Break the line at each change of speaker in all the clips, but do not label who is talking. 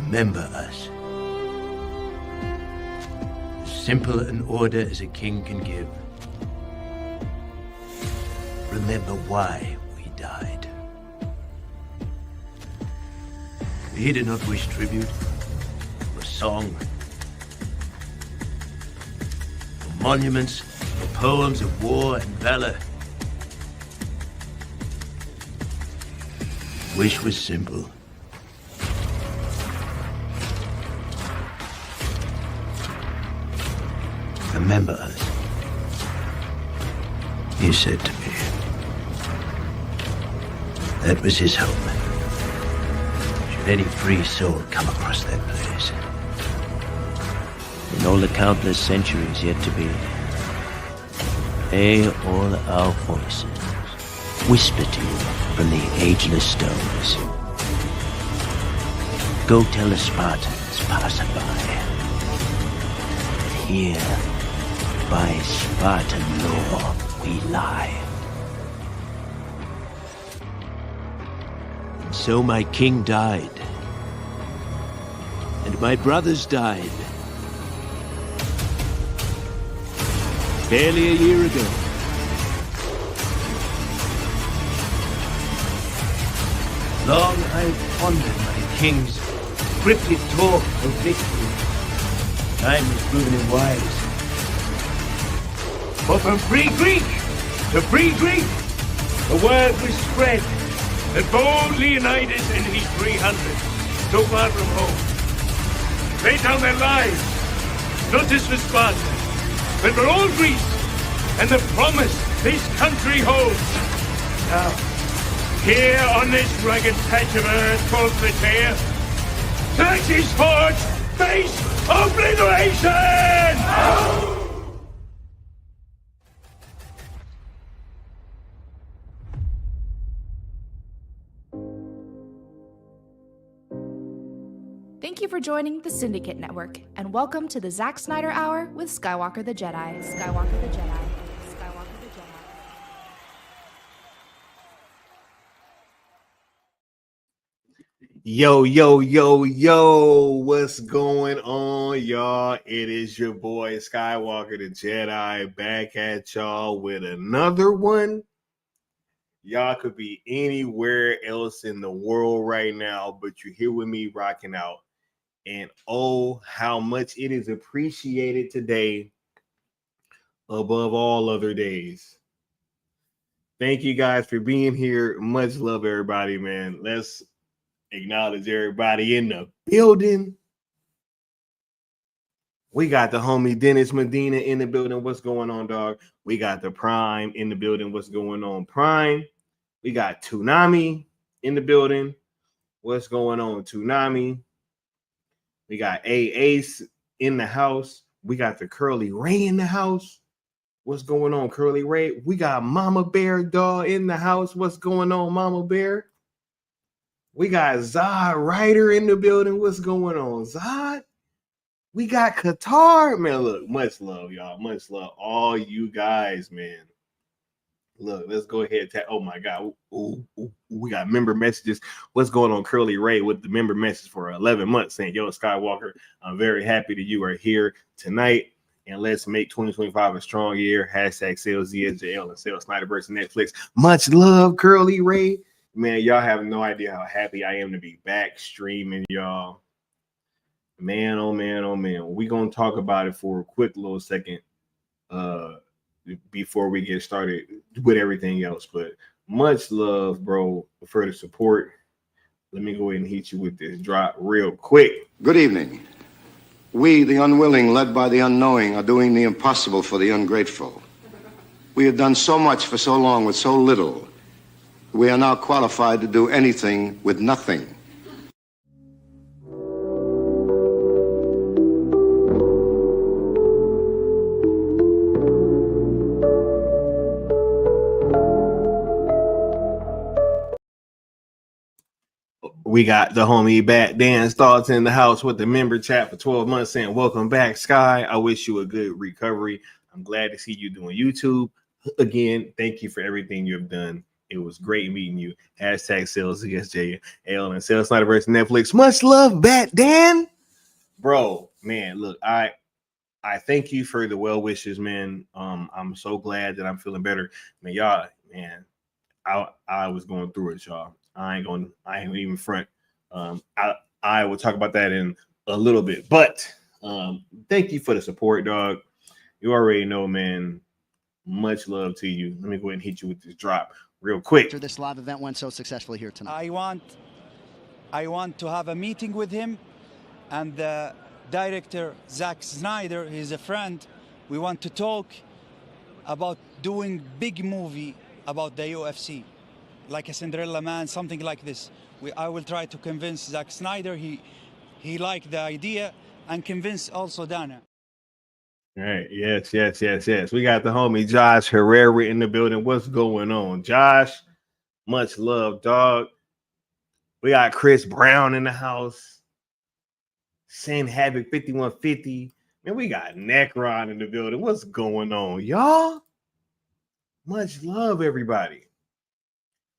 Remember us. As simple an order as a king can give. Remember why we died. We did not wish tribute, or song, or monuments, or poems of war and valor. Wish was simple. Remember us, he said to me. That was his hope. Should any free soul come across that place. In all the countless centuries yet to be, may all our voices whisper to you from the ageless stones. Go tell the Spartans passerby that here, by Spartan law, we lie. And so my king died, and my brothers died. Barely a year ago. Long I've pondered my king's cryptic talk of victory. Time has proven him wise. For from free Greek to free Greek, the word was spread that bold Leonidas and his 300, so far from home, laid down their lives, not just for Sparta, but for all Greece, and the promise this country holds. Now, here on this rugged patch of earth called Plataea, Xerxes forged face obliteration!
Thank you for joining the Syndicate Network, and welcome to the Zack Snyder Hour with Skywalker the Jedi. Skywalker the Jedi. Skywalker the Jedi.
Yo, what's going on, y'all? It is your boy Skywalker the Jedi back at y'all with another one. Y'all could be anywhere else in the world right now, but you're here with me rocking out. And oh, how much it is appreciated today above all other days. Thank you guys for being here. Much love, everybody, man. Let's acknowledge everybody in the building. We got the homie Dennis Medina in the building. What's going on, dog? We got the Prime in the building. What's going on, Prime? We got Toonami in the building. What's going on, Toonami? We got Ace in the house. We got the Curly Ray in the house. What's going on, Curly Ray? We got Mama Bear Dog in the house. What's going on, Mama Bear? We got Zod Ryder in the building. What's going on, Zod? We got Qatar. Man, look, much love, y'all. Much love. All you guys, man. Look, let's go ahead. Oh, my God. Ooh, we got member messages. What's going on, Curly Ray, with the member message for 11 months saying, yo, Skywalker, I'm very happy that you are here tonight. And let's make 2025 a strong year. Hashtag sales ZSJL and sales Snyderverse and Netflix. Much love, Curly Ray. Man, y'all have no idea how happy I am to be back streaming, y'all. Man, oh, man, oh, man. We're going to talk about it for a quick little second before we get started with everything else. But much love, bro, for the support. Let me go ahead and hit you with this drop real quick.
Good evening. We, the unwilling, led by the unknowing, are doing the impossible for the ungrateful. We have done so much for so long with so little. We are now qualified to do anything with nothing.
We got the homie Bat Dance Thoughts in the house with the member chat for 12 months saying, welcome back, Sky. I wish you a good recovery. I'm glad to see you doing YouTube. Again, thank you for everything you've done. It was great meeting you. Hashtag sales against JL and Sales Snyder versus Netflix. Much love, Bat Dan. Bro, man, look, I thank you for the well wishes, man. I'm so glad that I'm feeling better. Man, y'all, man, I was going through it, y'all. I ain't even front. I will talk about that in a little bit, but thank you for the support, dog. You already know, man. Much love to you. Let me go ahead and hit you with this drop real quick.
After this live event went so successfully here tonight.
I want to have a meeting with him and the director, Zack Snyder. He's a friend. We want to talk about doing big movie about the UFC, like a Cinderella Man, something like this. I will try to convince Zack Snyder. He liked the idea, and convince also Dana.
All right. Yes. We got the homie Josh Herrera in the building. What's going on, Josh? Much love, dog. We got Chris Brown in the house. Sin Havoc 5150. Man, we got Necron in the building. What's going on, y'all? Much love, everybody.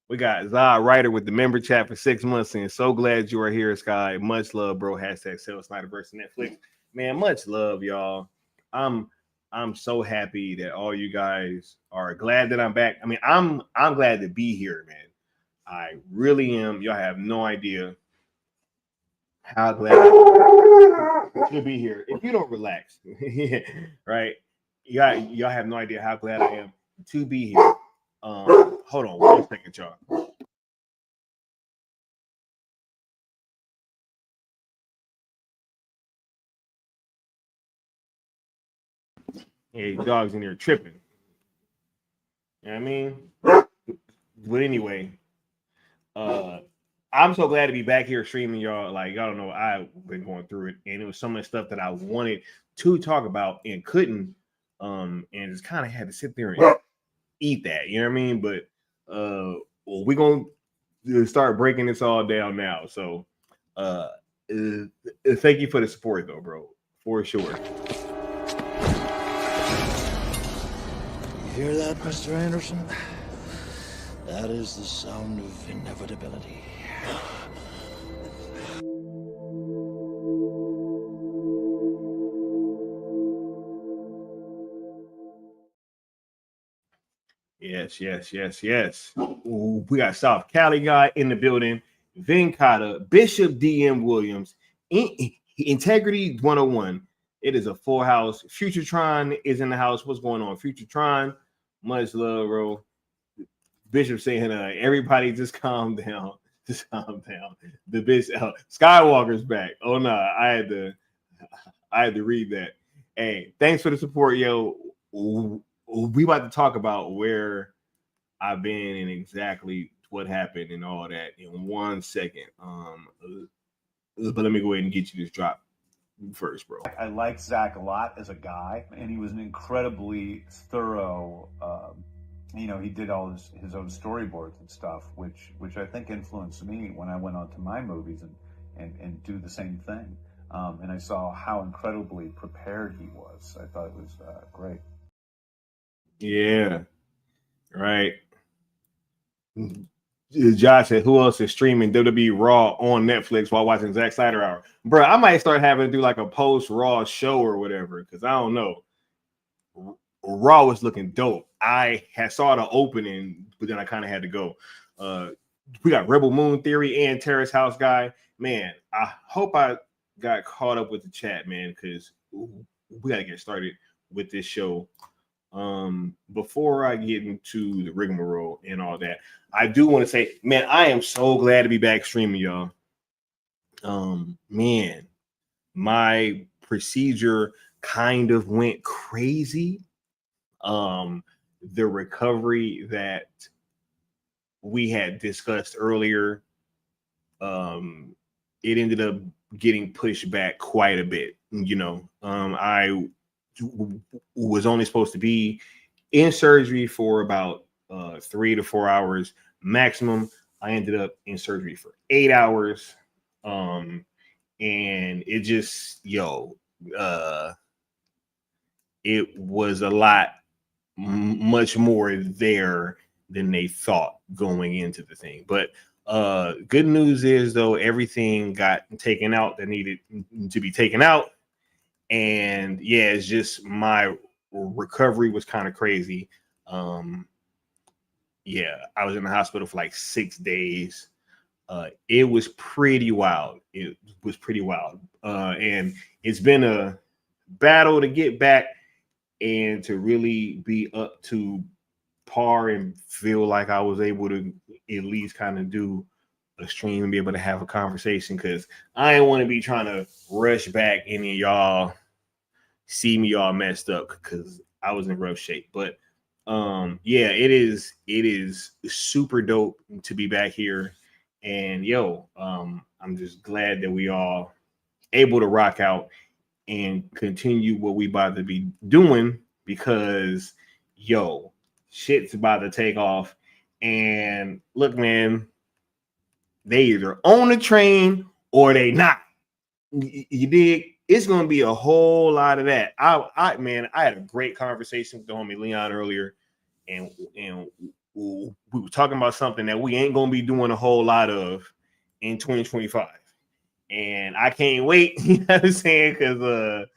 We got Zod Ryder with the member chat for 6 months, and so glad you are here, Sky. Much love, bro. Hashtag Sales Snyder versus Netflix. Man, much love, y'all. I'm so happy that all you guys are glad that I'm back. I mean, I'm glad to be here, man. I really am. Y'all have no idea how glad I to be here. If you don't relax, right? Y'all have no idea how glad I am to be here. Hold on 1 second, y'all. Hey, dogs in here tripping. You know what I mean? But anyway, I'm so glad to be back here streaming, y'all. Like, y'all don't know, I've been going through it, and it was so much stuff that I wanted to talk about and couldn't, and just kind of had to sit there and eat that. You know what I mean? But we're gonna start breaking this all down now. So, thank you for the support, though, bro, for sure.
You hear that, Mr. Anderson? That is the sound of inevitability.
Yes. Ooh, we got South Cali guy in the building. Venkata, Bishop DM Williams, Integrity 101. It is a full house. Futuretron is in the house. What's going on, Futuretron? Much love, bro. Bishop saying, everybody just calm down. Just calm down. The Bishop Skywalker's back. Oh no, I had to read that. Hey, thanks for the support, yo. We about to talk about where I've been and exactly what happened and all that in 1 second. But let me go ahead and get you this drop first, bro.
I like Zach a lot as a guy, and he was an incredibly thorough. He did all his own storyboards and stuff, which I think influenced me when I went on to my movies and do the same thing. And I saw how incredibly prepared he was. I thought it was great.
Yeah, right. Josh said, who else is streaming WWE Raw on Netflix while watching Zack Snyder Hour? Bro, I might start having to do like a post-Raw show or whatever, because I don't know. Raw was looking dope. I saw the opening, but then I kind of had to go. We got Rebel Moon Theory and Terrace House guy. Man, I hope I got caught up with the chat, man, because we got to get started with this show. Before I get into the rigmarole and all that, I do want to say, man, I am so glad to be back streaming, y'all. Man, my procedure kind of went crazy. The recovery that we had discussed earlier, it ended up getting pushed back quite a bit. I was only supposed to be in surgery for about 3 to 4 hours maximum. I ended up in surgery for 8 hours. And it just, it was a lot, much more there than they thought going into the thing. But good news is, though, everything got taken out that needed to be taken out. And yeah, it's just my recovery was kind of crazy. Yeah, I was in the hospital for like 6 days. It was pretty wild. It was pretty wild. And it's been a battle to get back and to really be up to par and feel like I was able to at least kind of do a stream and be able to have a conversation, because I didn't want to be trying to rush back any of y'all see me all messed up because I was in rough shape. But yeah, it is super dope to be back here. And I'm just glad that we all able to rock out and continue what we about to be doing, because shit's about to take off. And look, man, they either own the train or they not. You dig? It's gonna be a whole lot of that. I had a great conversation with the homie Leon earlier, and we were talking about something that we ain't gonna be doing a whole lot of in 2025. And I can't wait, you know what I'm saying? Because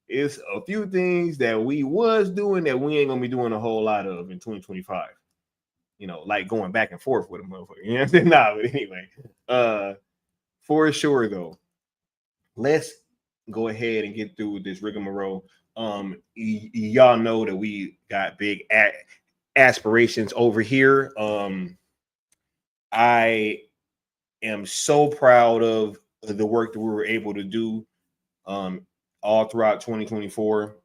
it's a few things that we was doing that we ain't gonna be doing a whole lot of in 2025. Like going back and forth with a motherfucker. You know what I'm saying? Nah, but anyway, for sure though, let's go ahead and get through this rigmarole. Y'all know that we got big aspirations over here. I am so proud of the work that we were able to do all throughout 2024.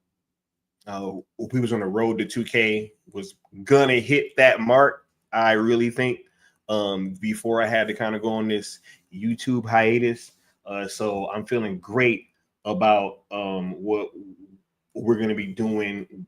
We was on the road to 2K, was gonna hit that mark, I really think, before I had to kind of go on this YouTube hiatus. So I'm feeling great about what we're going to be doing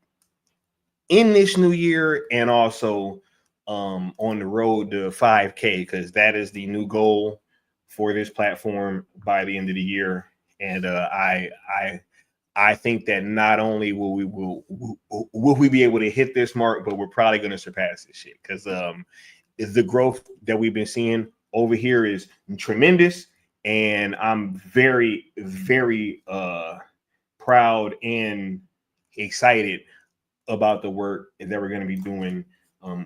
in this new year, and also on the road to 5K, because that is the new goal for this platform by the end of the year. And I think that not only will we be able to hit this mark, but we're probably going to surpass this shit, because the growth that we've been seeing over here is tremendous. And I'm very, very proud and excited about the work that we're going to be doing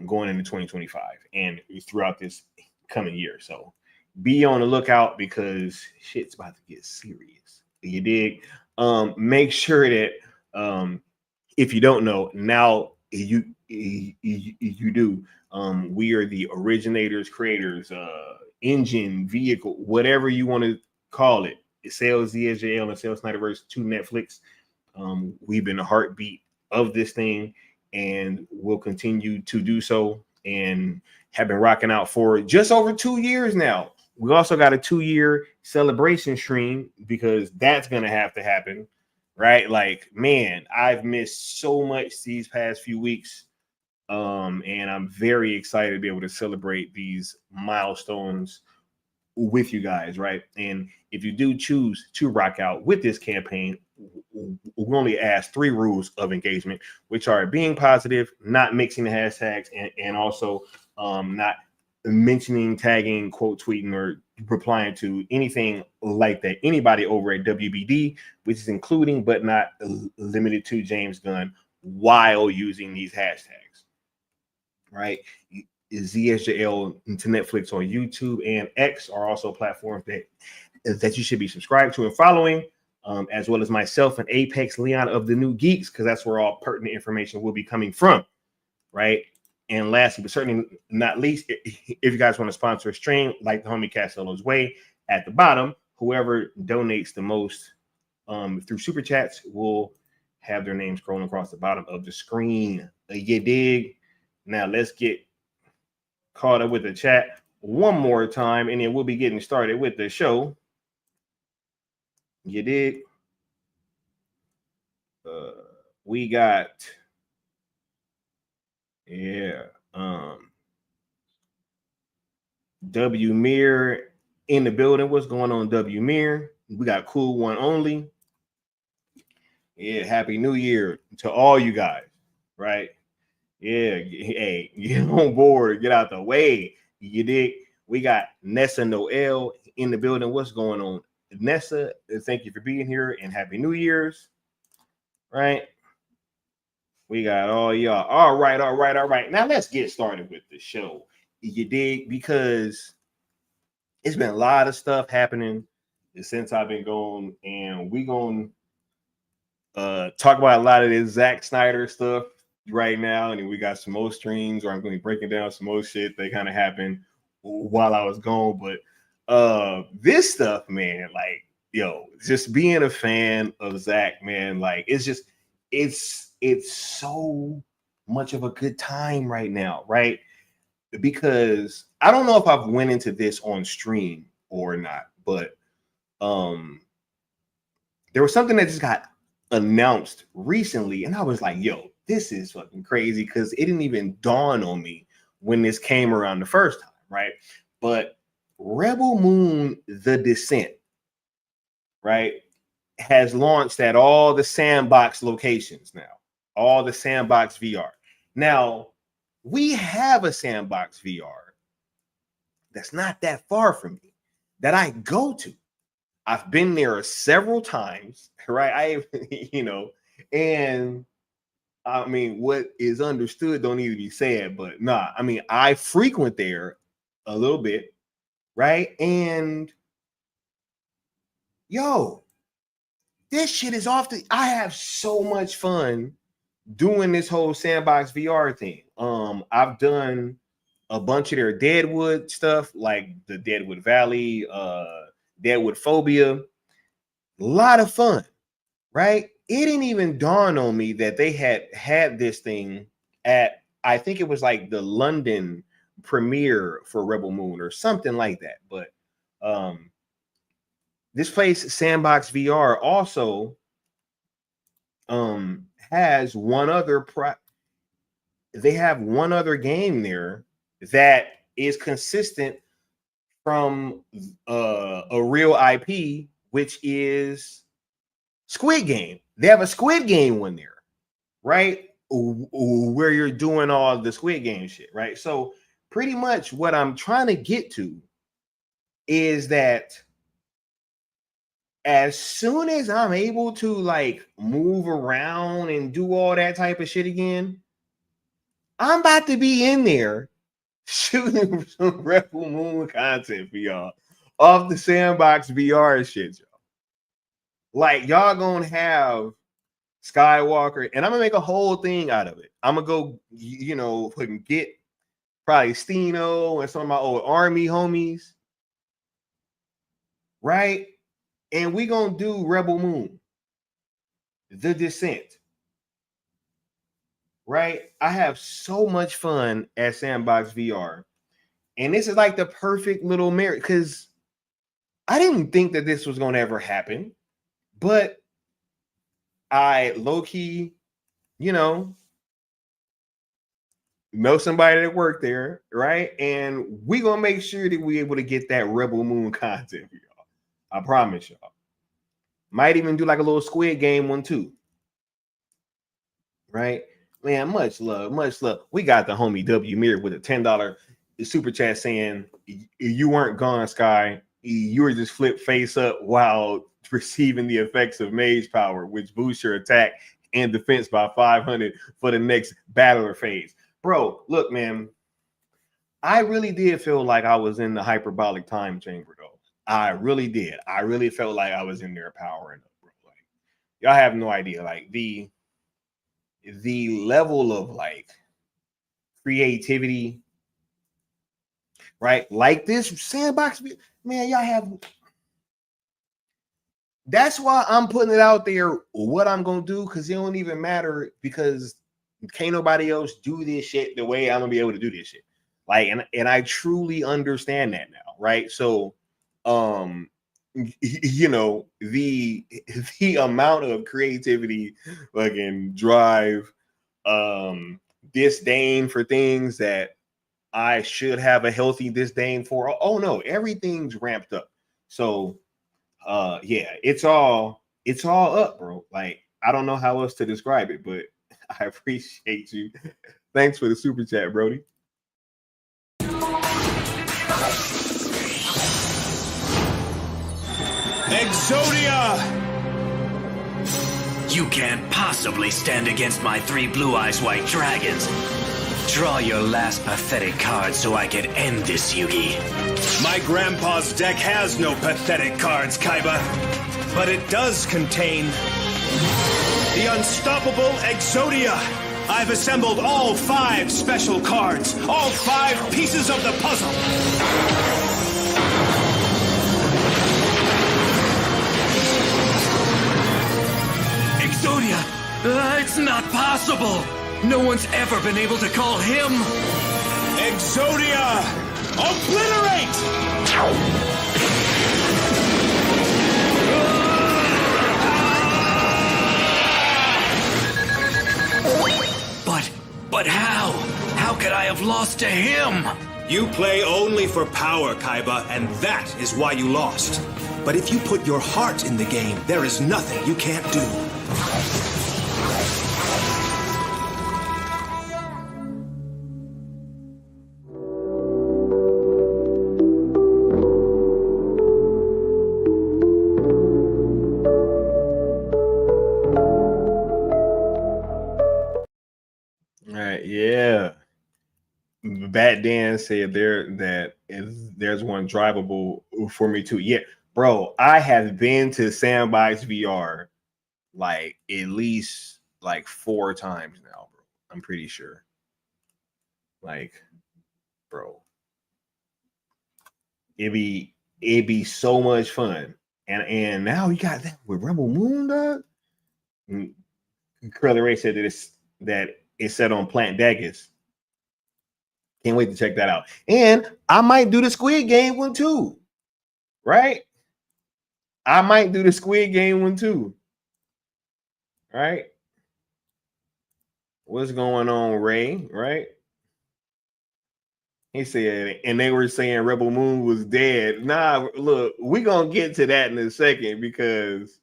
going into 2025 and throughout this coming year. So be on the lookout, because shit's about to get serious. You dig? Make sure that if you don't know, now you do. We are the originators, creators, engine, vehicle, whatever you want to call it. It sells ZSJL and sells Snyderverse to Netflix. We've been the heartbeat of this thing, and will continue to do so, and have been rocking out for just over 2 years now. We also got a 2-year celebration stream, because that's gonna have to happen, right? Like, man, I've missed so much these past few weeks. And I'm very excited to be able to celebrate these milestones with you guys, right? And if you do choose to rock out with this campaign, we only ask 3 rules of engagement, which are being positive, not mixing the hashtags, and also not mentioning, tagging, quote tweeting, or replying to anything like that anybody over at WBD, which is including but not limited to James Gunn, while using these hashtags, right? ZSJL to Netflix on YouTube and X are also platforms that you should be subscribed to and following, as well as myself and Apex Leon of the New Geeks, because that's where all pertinent information will be coming from, right? And lastly, but certainly not least, if you guys want to sponsor a stream, like the homie Castello's Way at the bottom, whoever donates the most through Super Chats will have their name scrolling across the bottom of the screen. You dig? Now let's get caught up with the chat one more time, and then we'll be getting started with the show. You dig? We got... W Mir in the building. What's going on, W Mir? We got Cool One Only. Yeah, happy New Year to all you guys, right? Yeah, hey, get on board, get out the way. You dig? We got Nessa Noel in the building. What's going on? Nessa, thank you for being here and Happy New Year's. Right? We got all y'all. All right. Now let's get started with the show. You dig? Because it's been a lot of stuff happening since I've been gone, and we gonna talk about a lot of this Zack Snyder stuff right now, and then we got some more streams where I'm going to be breaking down some more shit that kind of happened while I was gone. But this stuff, man, like, yo, just being a fan of Zack, man, like, it's so much of a good time right now, right? Because I don't know if I've went into this on stream or not, but there was something that just got announced recently, and I was like, yo, this is fucking crazy, because it didn't even dawn on me when this came around the first time, right? But Rebel Moon The Descent, right, has launched at all the Sandbox locations now, all the Sandbox VR. Now, we have a Sandbox VR that's not that far from me that I go to. I've been there several times, right? And I mean, what is understood don't need to be said, but nah, I mean, I frequent there a little bit, right? And yo, this shit is I have so much fun doing this whole Sandbox VR thing. I've done a bunch of their Deadwood stuff, like the Deadwood Valley, Deadwood Phobia. A lot of fun, right? It didn't even dawn on me that they had this thing at, I think it was like the London premiere for Rebel Moon or something like that. But this place, Sandbox VR, also has one other they have one other game there that is consistent from a real IP, which is Squid Game. They have a Squid Game one there, right? Where you're doing all the Squid Game shit, right? So pretty much what I'm trying to get to is that as soon as I'm able to like move around and do all that type of shit again, I'm about to be in there shooting some Rebel Moon content for y'all off the Sandbox VR shit, y'all. Like, y'all gonna have Skywalker, and I'm gonna make a whole thing out of it. I'm gonna go, get probably Steno and some of my old army homies, right? And we gonna do Rebel Moon, The Descent, right? I have so much fun at Sandbox VR, and this is like the perfect little merit, because I didn't think that this was gonna ever happen, but I low-key, know somebody that worked there, right? And we gonna make sure that we able to get that Rebel Moon content for y'all. I promise y'all. Might even do like a little Squid Game one too, right? Man, much love, much love. We got the homie W Mir with a $10 super chat saying, you weren't gone, Sky. You were just flipped face up while receiving the effects of Mage Power, which boosts your attack and defense by 500 for the next battler phase. Bro, look, man, I really did feel like I was in the hyperbolic time chamber, though. I really did. I really felt like I was in there powering up, bro. Like, y'all have no idea. Like, the level of, like, creativity, right? Like this Sandbox, man, y'all have... That's why I'm putting it out there, what I'm going to do, because it don't even matter, because can't nobody else do this shit the way I'm going to be able to do this shit. Like, and I truly understand that now, right? So, the amount of creativity, fucking drive, disdain for things that I should have a healthy disdain for. Oh no, everything's ramped up. So, yeah, it's all up, bro. Like, I don't know how else to describe it, but I appreciate you Thanks for the super chat, Brody.
Exodia!
You can't possibly stand against my 3 blue eyes white dragons. Draw your last pathetic card so I can end this, Yugi.
My grandpa's deck has no pathetic cards, Kaiba. But it does contain the unstoppable Exodia. I've assembled all 5 special cards, all 5 pieces of the puzzle.
Exodia! It's not possible! No one's ever been able to call him!
Exodia! Obliterate!
But how? How could I have lost to him?
You play only for power, Kaiba, and that is why you lost. But if you put your heart in the game, there is nothing you can't do.
Yeah. Bat Dan said there's one drivable for me too. Yeah, bro, I have been to Sandbox VR like at least like 4 times now, bro. I'm pretty sure. Like, bro, it'd be so much fun. And now you got that with Rebel Moon, dog. Curly Ray said that it's set on Plant Daggers. Can't wait to check that out. And I might do the Squid Game one too. Right? I might do the Squid Game one too. Right? What's going on, Ray? Right? He said, and they were saying Rebel Moon was dead. Nah, look, we're going to get to that in a second because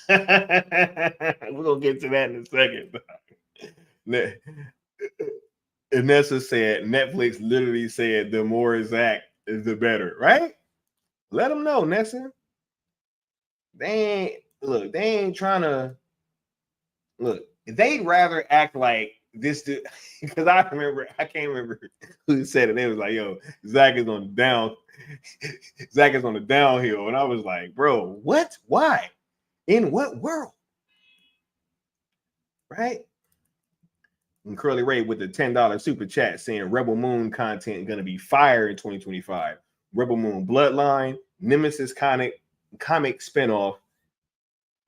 we're going to get to that in a second. Nessa said, Netflix literally said, the more Zack is the better, right? Let them know, Nessa. They ain't trying to look. They'd rather act like this dude, because I can't remember who said it. They was like, yo, Zack is on the downhill. And I was like, bro, what? Why? In what world? Right? And Curly Ray with the $10 super chat saying Rebel Moon content gonna be fire in 2025. Rebel Moon Bloodline, Nemesis comic spinoff,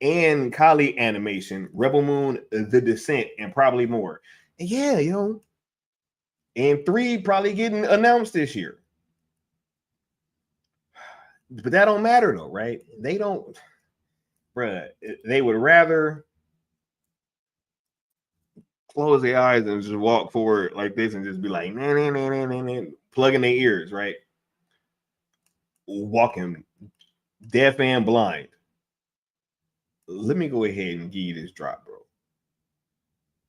and Kali animation, Rebel Moon The Descent, and probably more. And yeah, and 3 probably getting announced this year. But that don't matter though, right? They don't, bruh. They would rather close their eyes and just walk forward like this and just be like, nah, plugging their ears, right? Walking deaf and blind. Let me go ahead and give you this drop, bro.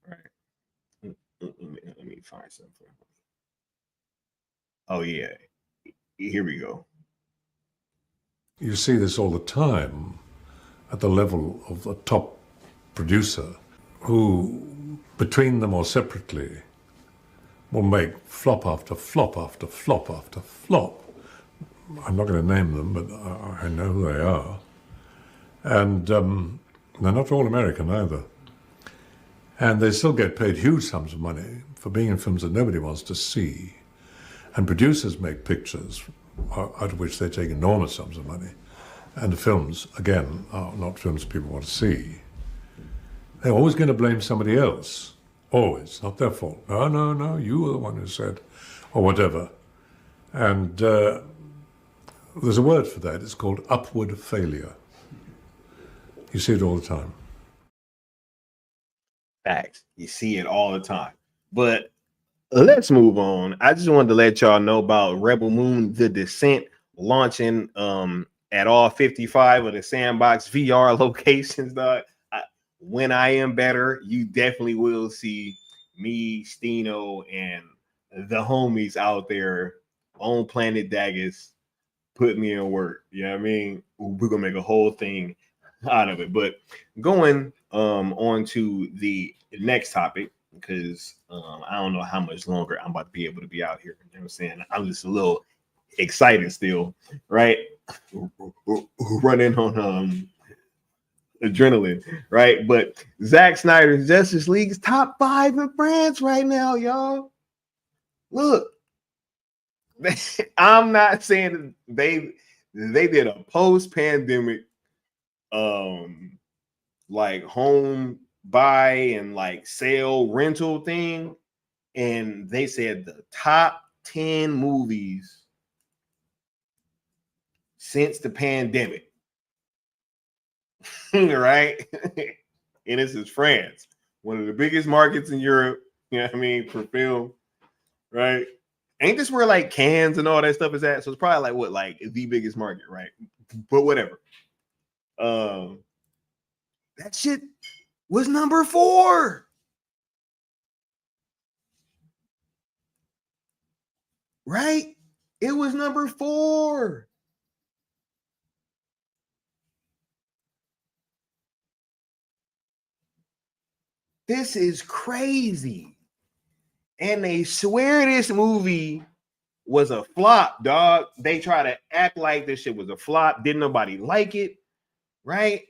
All right. Let me find something. Oh, yeah. Here we go.
You see this all the time at the level of the top producer who, between them or separately, will make flop after flop after flop after flop. I'm not going to name them, but I know who they are. And they're not all American either. And they still get paid huge sums of money for being in films that nobody wants to see. And producers make pictures out of which they take enormous sums of money. And the films, again, are not films people want to see. They're always going to blame somebody else. Always. Not their fault. No, you were the one who said, or whatever. And there's a word for that. It's called upward failure. You see it all the time.
Facts. You see it all the time. But let's move on. I just wanted to let y'all know about Rebel Moon The Descent launching at all 55 of the Sandbox VR locations. when I am better, you definitely will see me, Stino, and the homies out there on Planet Daggers put me in work. You know what I mean? We're gonna make a whole thing out of it. But going on to the next topic, because I don't know how much longer I'm about to be able to be out here. You know what I'm saying? I'm just a little excited still, right? Running on adrenaline, right? But Zack Snyder's Justice League's top 5 in France right now, y'all. Look, I'm not saying that they did a post-pandemic like home buy and like sale rental thing, and they said the top 10 movies since the pandemic. Right? And this is France, one of the biggest markets in Europe, you know what I mean, for film, right? Ain't this where like Cannes and all that stuff is at? So it's probably like what, like the biggest market, right? But whatever. That shit was number 4. Right? It was number 4. This is crazy. And they swear this movie was a flop, dog. They try to act like this shit was a flop. Didn't nobody like it, right?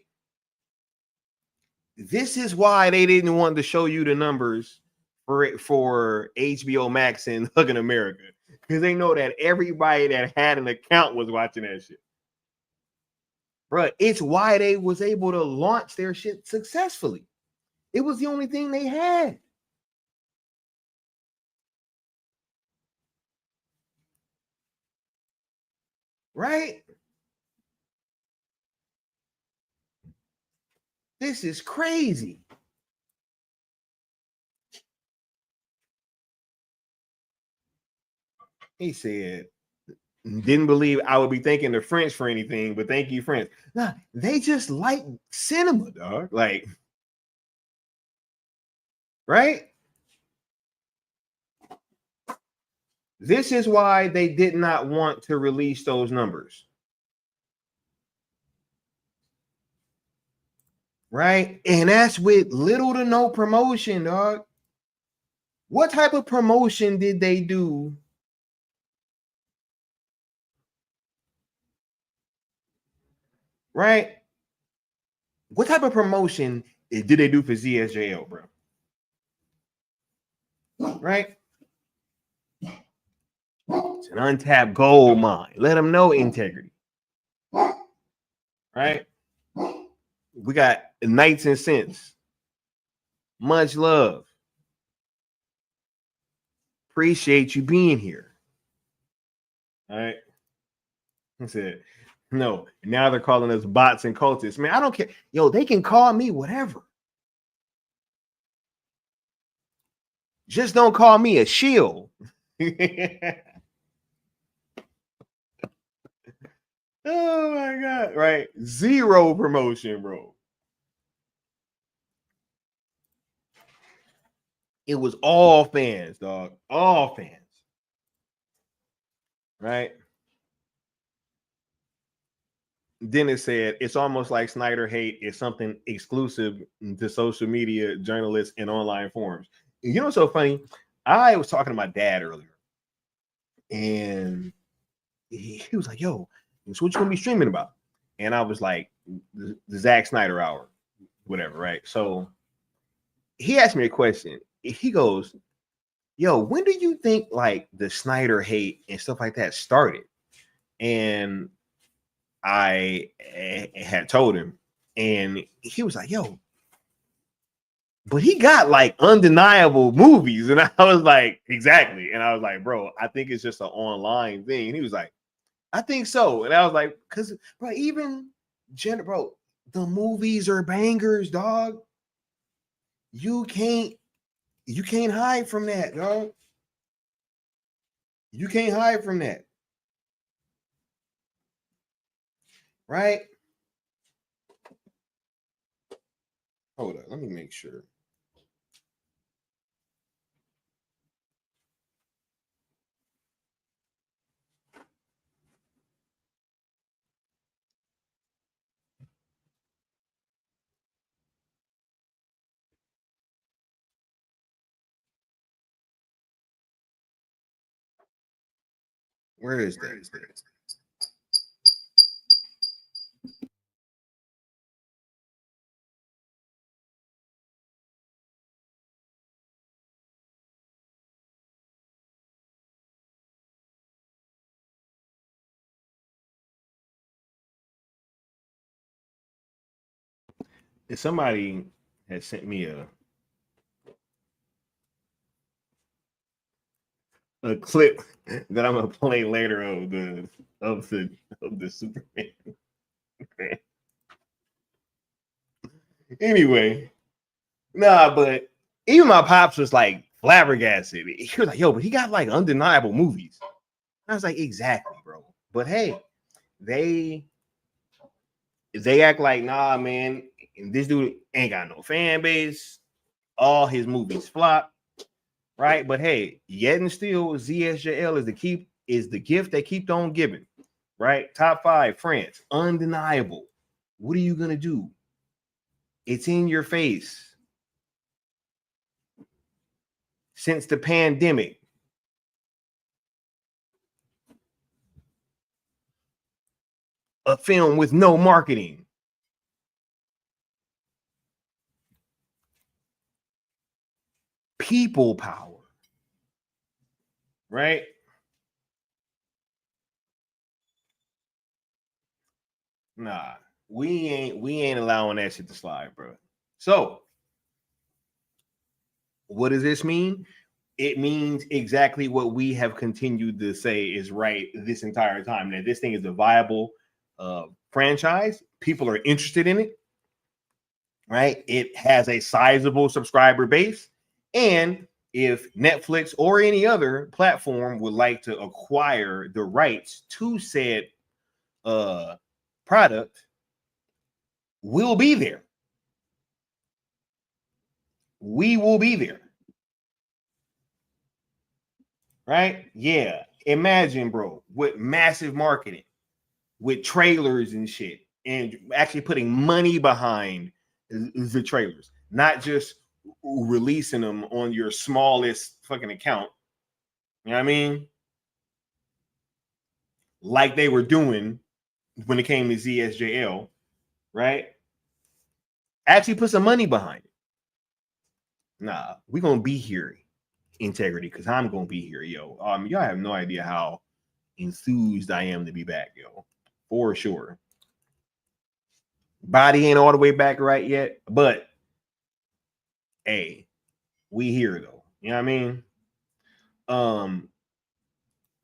This is why they didn't want to show you the numbers for HBO Max and Hugging America, because they know that everybody that had an account was watching that shit. Bro, it's why they was able to launch their shit successfully. It was the only thing they had. Right? This is crazy. He said, didn't believe I would be thanking the French for anything, but thank you, France. Nah, they just like cinema, dog. Like, right? This is why they did not want to release those numbers. Right? And that's with little to no promotion, dog. What type of promotion did they do? Right? What type of promotion did they do for ZSJL, bro? Right? It's an untapped gold mine. Let them know integrity. Right? We got Knights and Cents. Much love. Appreciate you being here. All right. I said, no. Now they're calling us bots and cultists. Man, I don't care. Yo, they can call me whatever. Just don't call me a shield. Oh my God. Right. 0 promotion, bro. It was all fans, dog. All fans. Right. Then it said it's almost like Snyder hate is something exclusive to social media, journalists, and online forums. You know what's so funny? I was talking to my dad earlier, and he was like, yo, so what you gonna be streaming about? And I was like, the Zack Snyder hour, whatever, right? So he asked me a question. He goes, yo, when do you think like the Snyder hate and stuff like that started? And I had told him, and he was like, yo, but he got like undeniable movies. And I was like, exactly. And I was like, bro, I think it's just an online thing. And he was like, I think so. And I was like, because, bro, even, bro, the movies are bangers, dog. You can't hide from that, dog. You can't hide from that. Right? Hold on, let me make sure. Where is that? If somebody has sent me a clip that I'm gonna play later of the Superman. Anyway, but even my pops was like flabbergasted. He was like, "Yo, but he got like undeniable movies." I was like, "Exactly, bro." But hey, they act like, nah, man, this dude ain't got no fan base. All his movies flop, right? But hey, yet and still, ZSJL is the gift they keep on giving, right? Top 5, France, undeniable. What are you gonna do? It's in your face. Since the pandemic, a film with no marketing. People power, right? Nah, we ain't allowing that shit to slide, bro. So, what does this mean? It means exactly what we have continued to say is right this entire time. That this thing is a viable franchise. People are interested in it, right? It has a sizable subscriber base. And if Netflix or any other platform would like to acquire the rights to said product, we'll be there. We will be there. Right? Yeah. Imagine, bro, with massive marketing, with trailers and shit, and actually putting money behind the trailers, not just releasing them on your smallest fucking account. You know what I mean? Like they were doing when it came to ZSJL, right? Actually put some money behind it. Nah, we're gonna be here, integrity, because I'm gonna be here, yo. Y'all have no idea how enthused I am to be back, yo, for sure. Body ain't all the way back right yet, but hey, we here though. You know what I mean?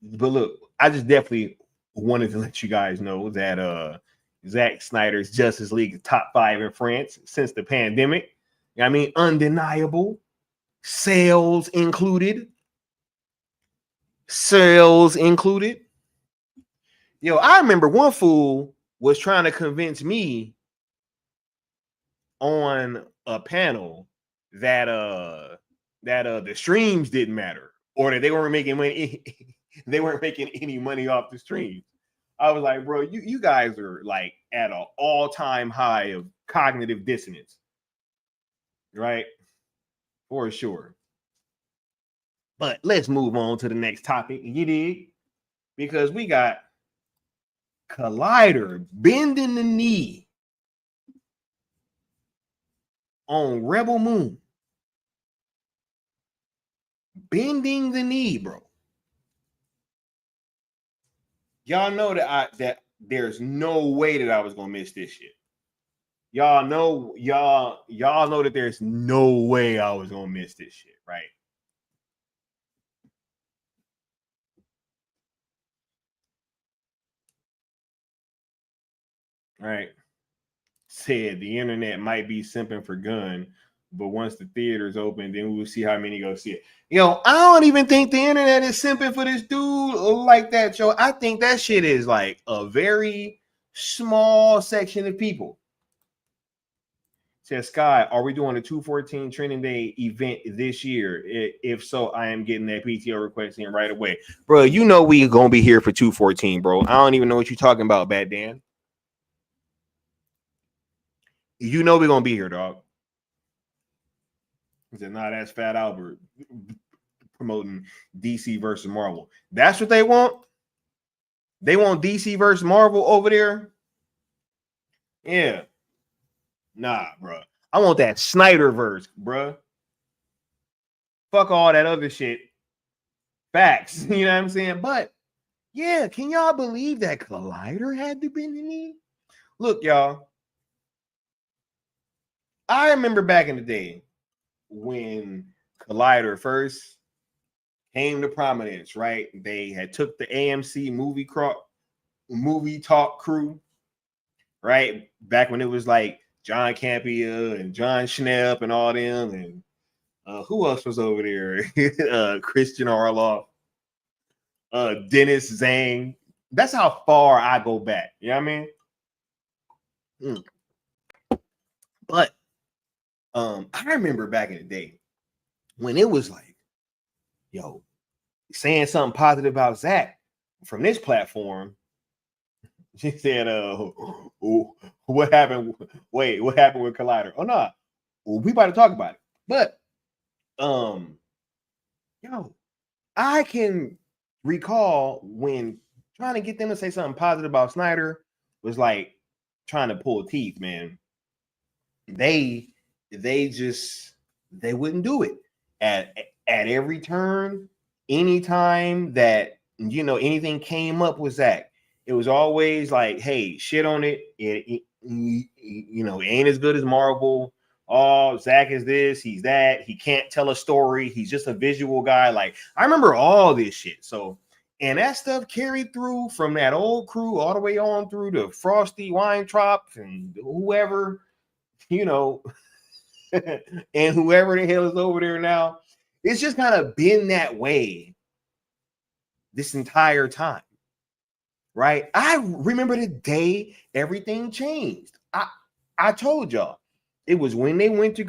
But look, I just definitely wanted to let you guys know that Zack Snyder's Justice League is top 5 in France since the pandemic. You know what I mean? Undeniable. Sales included. Yo, I remember one fool was trying to convince me on a panel that the streams didn't matter, or that they weren't making money. They weren't making any money off the streams. I was like, bro, you guys are like at an all-time high of cognitive dissonance, right? For sure. But let's move on to the next topic. You dig? Because we got Collider bending the knee on Rebel Moon. Bending the knee, bro. Y'all know that there's no way that I was gonna miss this shit. Y'all know that there's no way I was gonna miss this shit, right? Right. Said the internet might be simping for Gunn, but once the theaters open, then we'll see how many go see it. Yo, I don't even think the internet is simping for this dude like that, yo. I think that shit is like a very small section of people. Says Sky, are we doing a 214 Training Day event this year? If so, I am getting that PTO request in right away. Bro, you know we gonna be here for 214, bro. I don't even know what you're talking about, Bad Dan. You know we're gonna be here, dog. He said, nah, that's Fat Albert promoting DC versus Marvel. That's what they want. They want DC versus Marvel over there. Yeah. Nah, bro. I want that Snyderverse, bro. Fuck all that other shit. Facts. You know what I'm saying? But yeah, can y'all believe that Collider had to be in the Look, y'all. I remember back in the day when Collider first came to prominence, right? They had took the AMC movie talk crew, right? Back when it was like John Campea and John Schnepp and all them, and who else was over there? Christian Orloff, Dennis Zhang. That's how far I go back. You know what I mean? But I remember back in the day when it was like, yo, saying something positive about Zack from this platform. She said, what happened? Wait, what happened with Collider? Oh, no, we about to talk about it. But, yo, I can recall when trying to get them to say something positive about Snyder was like trying to pull teeth, man. They wouldn't do it at every turn. Anytime that, you know, anything came up with Zack, it was always like, hey, shit on it. It you know, it ain't as good as Marvel. Oh, Zack is this, he's that. He can't tell a story. He's just a visual guy. Like, I remember all this shit. So, and that stuff carried through from that old crew all the way on through to Frosty Weintraub and whoever, you know, and whoever the hell is over there now. It's just kind of been that way this entire time, right? I remember the day everything changed. I told y'all it was when they went to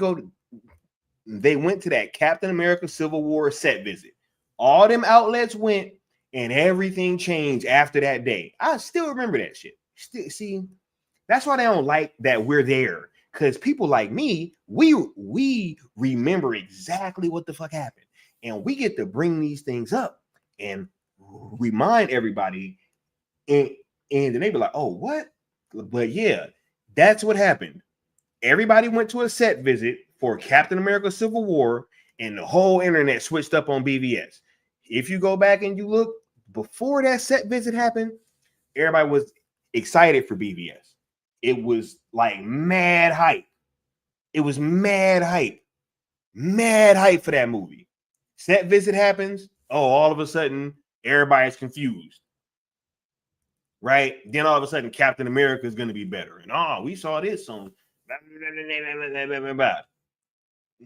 that Captain America Civil War set visit. All them outlets went and everything changed after that day. I still remember that shit. See, that's why they don't like that we're there. Because people like me, we remember exactly what the fuck happened. And we get to bring these things up and remind everybody. And then they be like, oh, what? But yeah, that's what happened. Everybody went to a set visit for Captain America Civil War, and the whole internet switched up on BVS. If you go back and you look, before that set visit happened, everybody was excited for BVS. It was like mad hype. It was mad hype. Mad hype for that movie. Set visit happens. Oh, all of a sudden, everybody's confused. Right? Then all of a sudden, Captain America is going to be better. And we saw this on.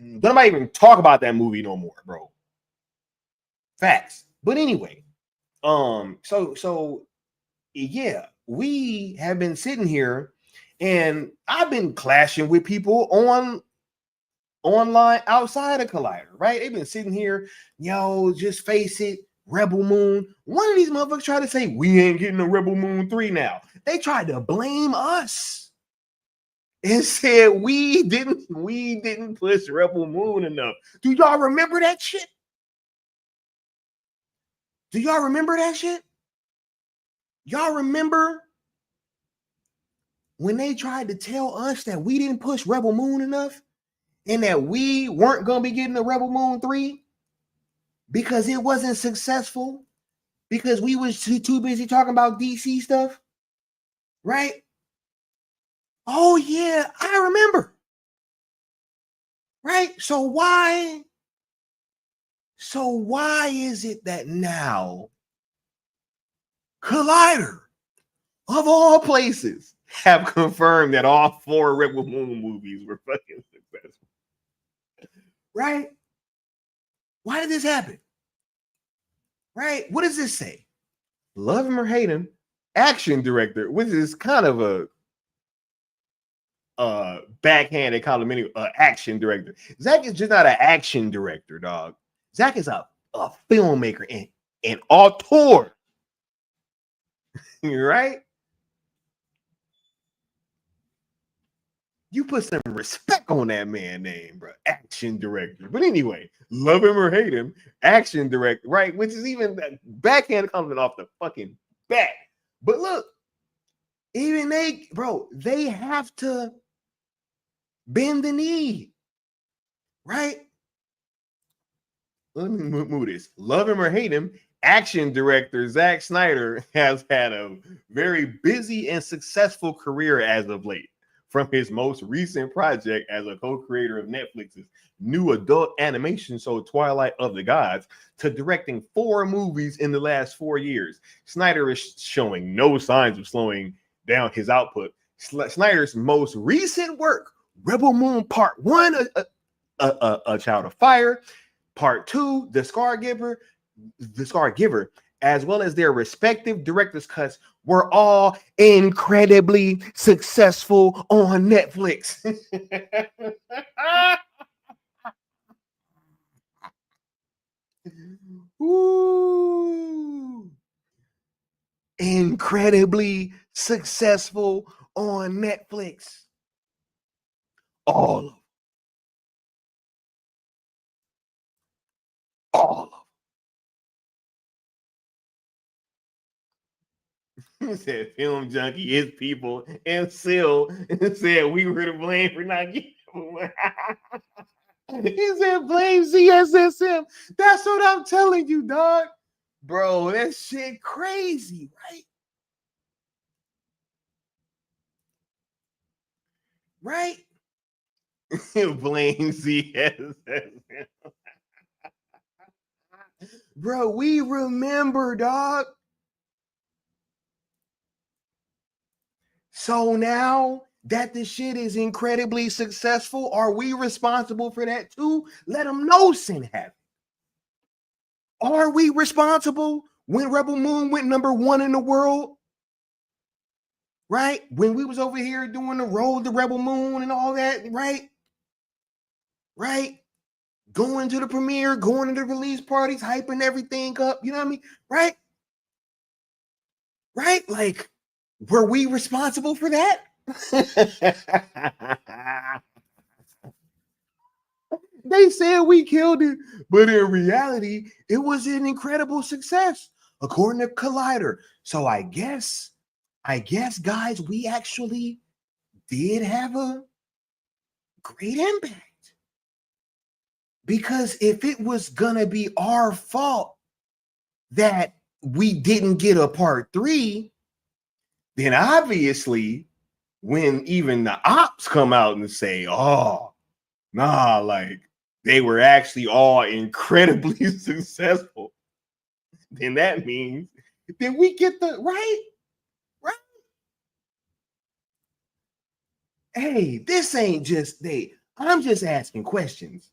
Don't nobody even talk about that movie no more, bro. Facts. But anyway, so yeah, we have been sitting here. And I've been clashing with people online outside of Collider, right? They've been sitting here, yo, just face it, Rebel Moon. One of these motherfuckers tried to say we ain't getting a Rebel Moon 3 now. They tried to blame us and said we didn't push Rebel Moon enough. Do y'all remember that shit? Do y'all remember that shit? Y'all remember when they tried to tell us that we didn't push Rebel Moon enough and that we weren't going to be getting a Rebel Moon 3 because it wasn't successful, because we was too busy talking about DC stuff, right? Oh, yeah, I remember. Right? So why is it that now Collider, of all places, have confirmed that all 4 Rebel Moon movies were fucking successful? Right? Why did this happen? Right? What does this say? Love him or hate him, action director, which is kind of backhanded complimentary action director. Zack is just not an action director, dog. Zack is a filmmaker and an auteur. Right? You put some respect on that man name, bro. Action director. But anyway, love him or hate him, action director, right? Which is even backhand compliment off the fucking bat. But look, even they have to bend the knee, right? Let me move this. Love him or hate him, action director Zack Snyder has had a very busy and successful career as of late. From his most recent project as a co-creator of Netflix's new adult animation show Twilight of the Gods to directing 4 movies in the last 4 years, Snyder is showing no signs of slowing down his output. Snyder's most recent work, Rebel Moon Part 1, A Child of Fire, Part 2, The Scar Giver, as well as their respective director's cuts, were all incredibly successful on Netflix. Ooh. Incredibly successful on Netflix. All of them. All of them. He said film junkie, his people, and Sil said we were to blame for not getting. He said blame CSSM. That's what I'm telling you, dog. Bro, that shit crazy, right? Right? Blame CSSM. Bro, we remember, dog. So now that the shit is incredibly successful, are we responsible for that too? Let them know sin happened. Are we responsible when Rebel Moon went #1 in the world? Right? When we was over here doing the road to Rebel Moon and all that, right? Right? Going to the premiere, going to the release parties, hyping everything up, you know what I mean? Right? Right? Like, were we responsible for that? They said we killed it, but in reality, it was an incredible success, according to Collider. So I guess, guys, we actually did have a great impact. Because if it was gonna be our fault that we didn't get a part 3, then obviously when even the ops come out and say, oh, nah, like they were actually all incredibly successful, then that means then we get the right. Hey, this ain't just I'm just asking questions.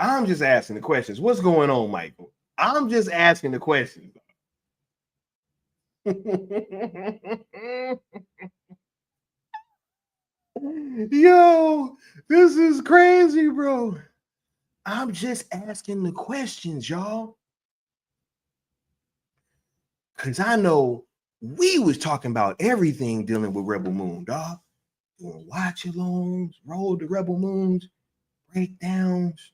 I'm just asking the questions. What's going on, Michael? I'm just asking the questions. Yo, this is crazy, bro. I'm just asking the questions, y'all. Because I know we was talking about everything dealing with Rebel Moon, dog. Doing watch-alongs, road to Rebel Moons, breakdowns,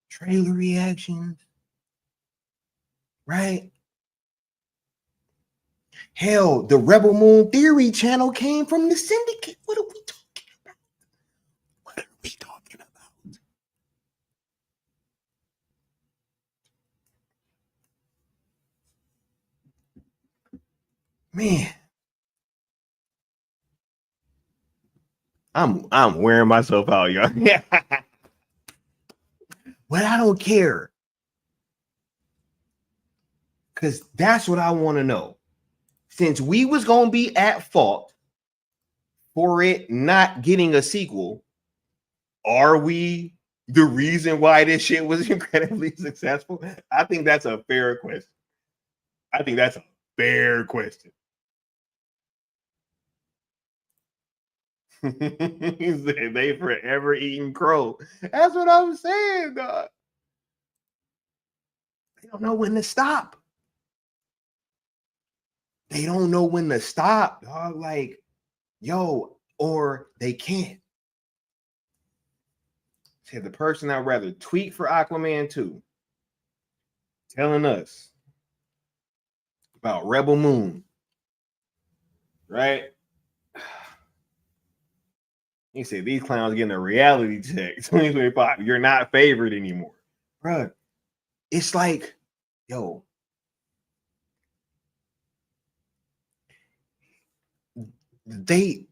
trailer reactions, right? Hell, the Rebel Moon Theory channel came from the Syndicate. What are we talking about? What are we talking about? Man, I'm wearing myself out, y'all. But I don't care. Because that's what I want to know. Since we was going to be at fault for it not getting a sequel, are we the reason why this shit was incredibly successful? I think that's a fair question. He said they forever eating crow. That's what I'm saying, dog. They don't know when to stop. They don't know when to stop, dog. Like, yo, or they can't. Said the person I'd rather tweet for Aquaman 2 telling us about Rebel Moon, right? He said these clowns getting a reality check 2025. You're not favored anymore, bro. It's like, yo, they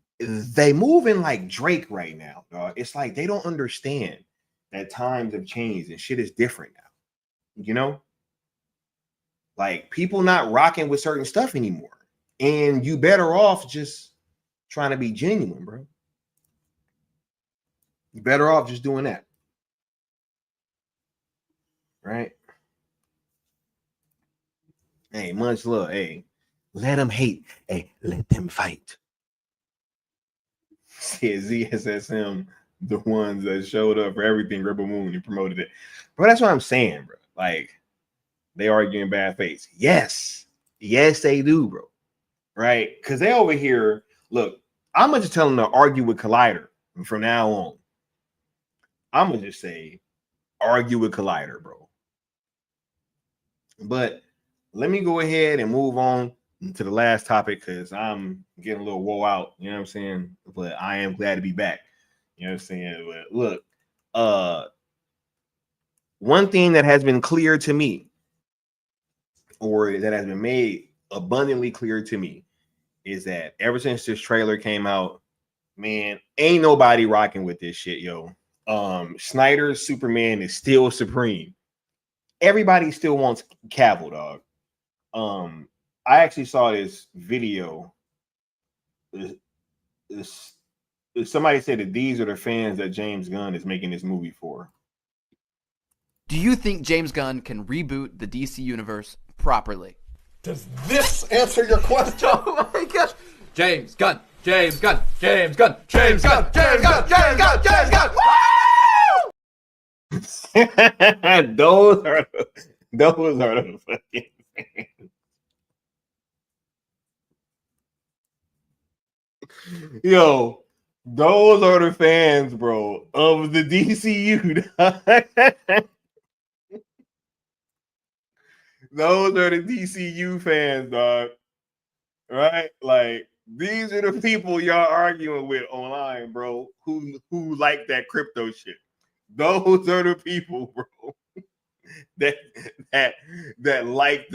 moving like Drake right now, dog. It's like they don't understand that times have changed and shit is different now. You know, like people not rocking with certain stuff anymore, and you better off just trying to be genuine, bro. You better off just doing that, right? Hey, much love. Hey, let them hate. Hey, let them fight. Said ZSSM, the ones that showed up for everything Rebel Moon and promoted it. Bro, that's what I'm saying, bro. Like, they arguing bad faith. Yes. Yes, they do, bro. Right? Because they over here, look, I'm going to just tell them to argue with Collider from now on. I'm going to just say, argue with Collider, bro. But let me go ahead and move on to the last topic because I'm getting a little woe out, you know what I'm saying? But I am glad to be back. You know what I'm saying? But look, one thing that has been clear to me, or that has been made abundantly clear to me, is that ever since this trailer came out, man, ain't nobody rocking with this shit, yo. Snyder's Superman is still supreme. Everybody still wants Cavill, dog. I actually saw this video. Somebody said that these are the fans that James Gunn is making this movie for.
Do you think James Gunn can reboot the DC universe properly?
Does this answer your question?
Oh my gosh. James Gunn, James Gunn, James Gunn, James Gunn, James Gunn, James Gunn, James Gunn. Woo!
those are the fucking fans. Yo, those are the fans, bro, of the DCU. Those are the DCU fans, dog. Right? Like, these are the people y'all arguing with online, bro, who like that crypto shit. Those are the people, bro, that like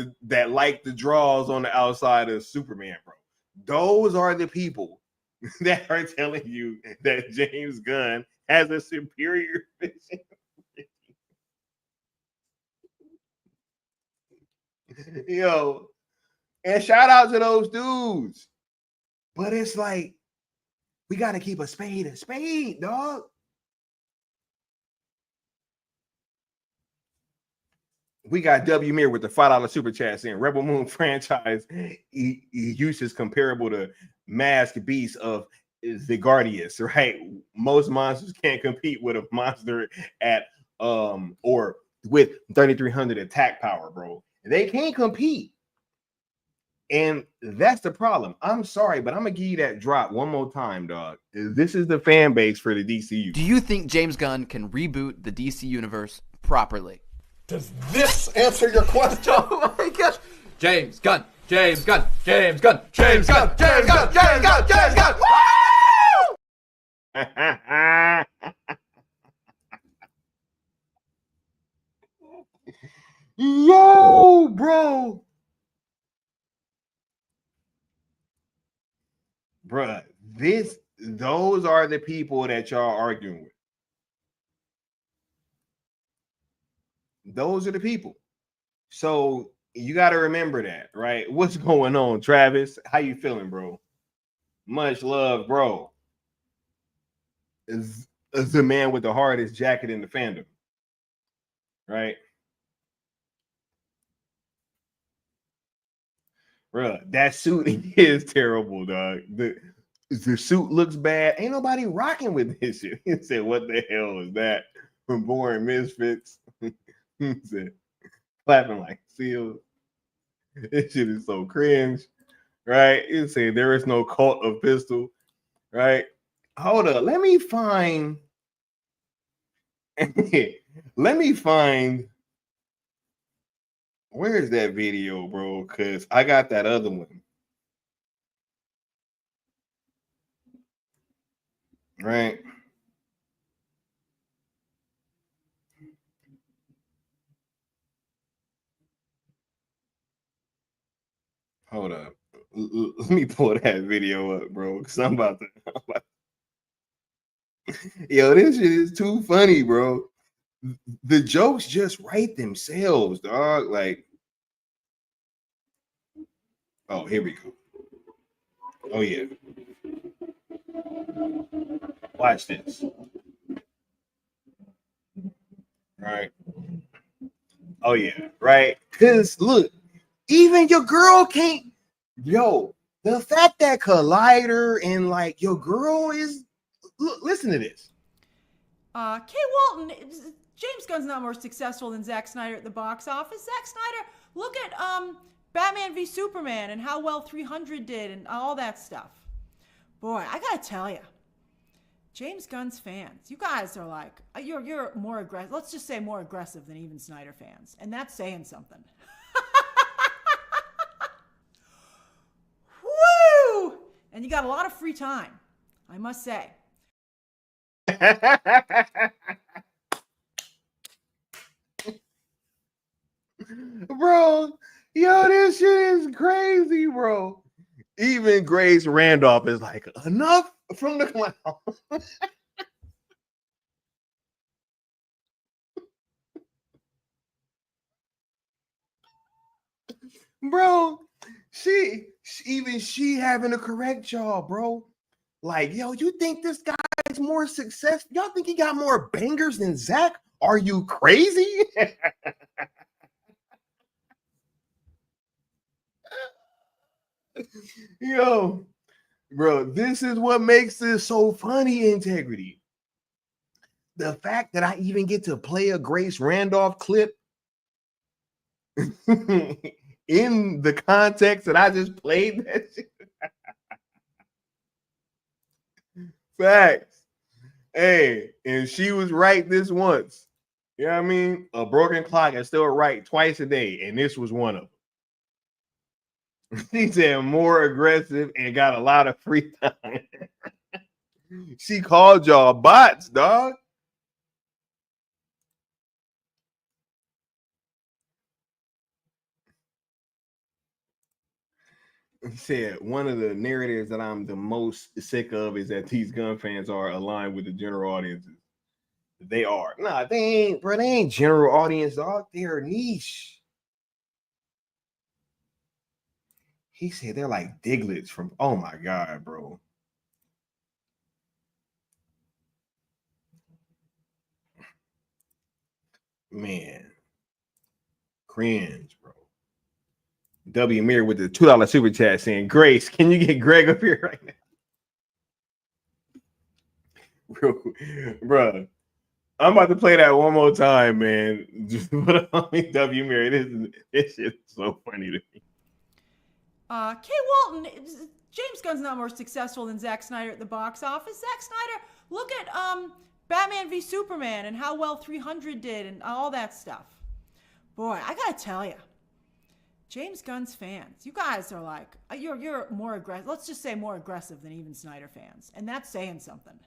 the draws on the outside of Superman, bro. Those are the people that are telling you that James Gunn has a superior vision. Yo, and shout out to those dudes. But it's like, we got to keep a spade, dog. We got W Mir with the $5 super chat saying Rebel Moon franchise use is comparable to Mask Beast of Zigardius, right? Most monsters can't compete with a monster at or with 3,300 attack power, bro. They can't compete. And that's the problem. I'm sorry, but I'm gonna give you that drop one more time, dog. This is the fan base for the DCU.
Do you think James Gunn can reboot the DC universe properly?
Does this answer your question?
Oh my gosh. James Gunn, James Gunn, James Gunn, James Gunn, James Gunn, James Gunn, James Gunn.
Woo! Yo, bro. Bruh, those are the people that y'all arguing with. Those are the people. So you got to remember that, right? What's going on, Travis? How you feeling, bro? Much love, bro. Is the man with the hardest jacket in the fandom, right? Bruh, that suit is terrible, dog. the suit looks bad. Ain't nobody rocking with this shit. He said, what the hell is that? From Born Misfits. He said, clapping like seals. This shit is so cringe, right? He said, there is no cult of pistol, right? Hold up. Let me find. Where's that video, bro? Because I got that other one. Right. Hold up. Let me pull that video up, bro. Because I'm about to. Yo, this shit is too funny, bro. The jokes just write themselves, dog. Like, oh, here we go. Oh, yeah. Watch this. Right. Oh, yeah. Right. Because, look, even your girl can't. Yo, the fact that Collider and, like, your girl is. Look, listen to this.
Kay Walton, James Gunn's not more successful than Zack Snyder at the box office. Zack Snyder, look at Batman v Superman and how well 300 did and all that stuff. Boy, I gotta tell you, James Gunn's fans, you guys are like, you're more aggressive. Let's just say more aggressive than even Snyder fans, and that's saying something. Woo! And you got a lot of free time, I must say.
Bro, yo, this shit is crazy, bro. Even Grace Randolph is like, enough from the clown. Bro, she having a correct job, bro. Like, yo, you think this guy is more successful? Y'all think he got more bangers than Zach? Are you crazy? Yo, bro, this is what makes this so funny, Integrity. The fact that I even get to play a Grace Randolph clip in the context that I just played that shit. Facts. Hey, and she was right this once. You know what I mean? A broken clock is still right twice a day, and this was one of them. She said more aggressive and got a lot of free time. She called y'all bots, dog. Said one of the narratives that I'm the most sick of is that these gun fans are aligned with the general audiences. They are. Nah, they ain't, bro. They ain't general audience, dog. They're niche. He said they're like Diglets from. Oh my god, bro. Man, cringe, bro. W Mirror with the $2 super chat saying, Grace, can you get Greg up here right now? Bro, I'm about to play that one more time, man. Just put on me, W Mirror. This shit is so funny to me.
Kay Walton, James Gunn's not more successful than Zack Snyder at the box office. Zack Snyder, look at Batman v Superman and how well 300 did and all that stuff. Boy, I gotta tell you, James Gunn's fans, you guys are like, you're more aggressive. Let's just say more aggressive than even Snyder fans, and that's saying something.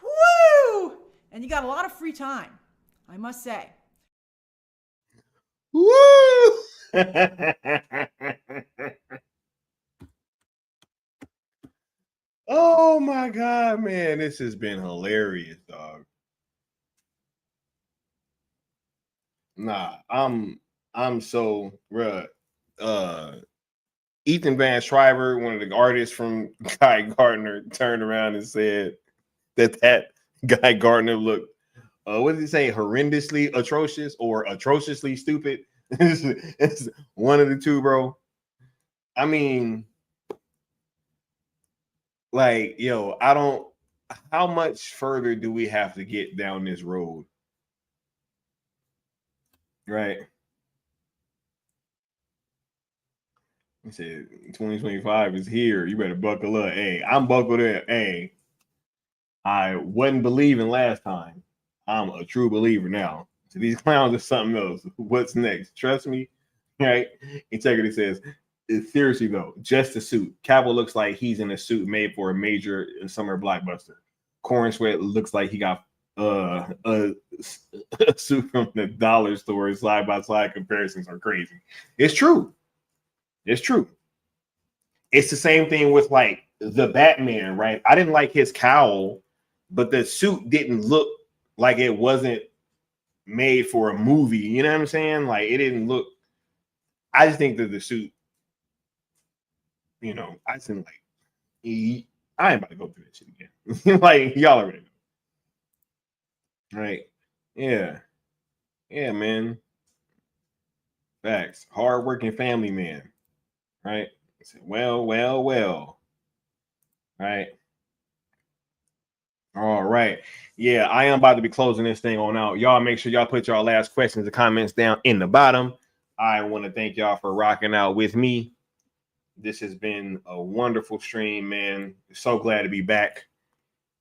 Woo! And you got a lot of free time, I must say.
Woo! Oh my god, man, this has been hilarious, dog. Nah, I'm so bruh. Ethan Van Schreiber, one of the artists from Guy Gardner, turned around and said that Guy Gardner looked what did he say? Horrendously atrocious or atrociously stupid. It's one of the two, bro. I mean, like, yo, how much further do we have to get down this road? Right. He said 2025 is here. You better buckle up. Hey, I'm buckled up. Hey, I wasn't believing last time. I'm a true believer now. So these clowns are something else. What's next? Trust me. Right? Integrity says, seriously though, just a suit. Cavill looks like he's in a suit made for a major summer blockbuster. Corn Sweat looks like he got a suit from the dollar store. Side by side comparisons are crazy. It's true. It's true. It's the same thing with like the Batman, right? I didn't like his cowl, but the suit didn't look like it wasn't made for a movie. You know what I'm saying? Like it didn't look. I just think that the suit, I just think like I ain't about to go through that shit again. Like y'all already know. Right. Yeah. Yeah, man. Facts. Hardworking family man. Right. Well. Right. All right. Yeah, I am about to be closing this thing on out. Y'all make sure y'all put y'all last questions and comments down in the bottom. I want to thank y'all for rocking out with me. This has been a wonderful stream, man. So glad to be back.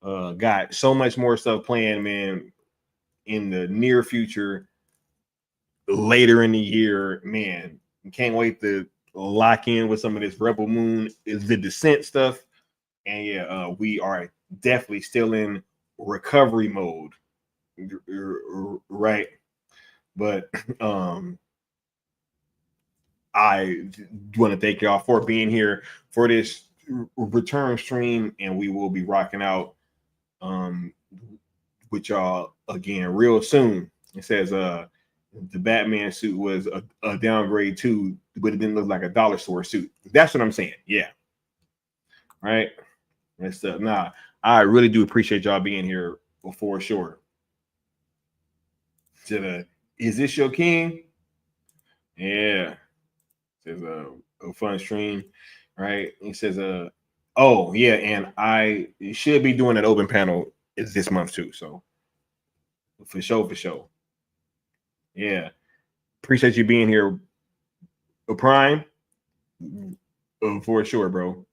Got so much more stuff planned, man, in the near future, later in the year, man. Can't wait to lock in with some of this Rebel Moon, the Descent stuff. And yeah, we are definitely still in recovery mode, right? But I want to thank y'all for being here for this return stream, and we will be rocking out with y'all again real soon. It says the Batman suit was a downgrade too, but it didn't look like a dollar store suit. That's what I'm saying. Yeah. Right. And stuff. Nah, I really do appreciate y'all being here for sure. Is this your king? Yeah. It says a fun stream, right? It says oh yeah, and I should be doing an open panel this month too. So for sure. Yeah. Appreciate you being here, Prime. For sure, bro.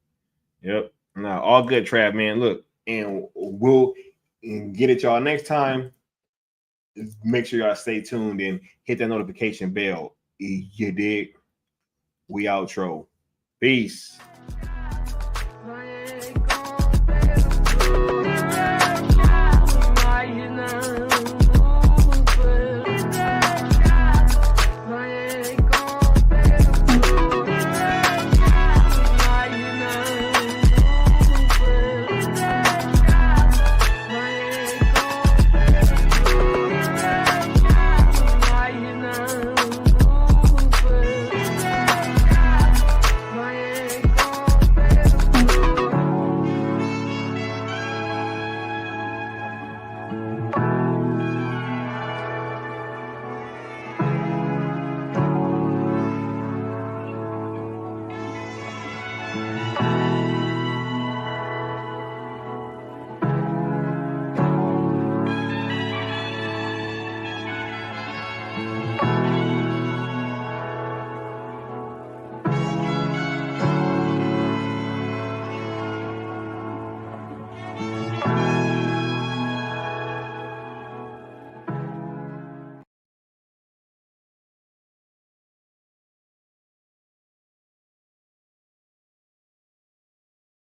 Yep. Nah, all good, Trav, man. Look, and we'll get it y'all next time. Make sure y'all stay tuned and hit that notification bell. You dig? We outro. Peace.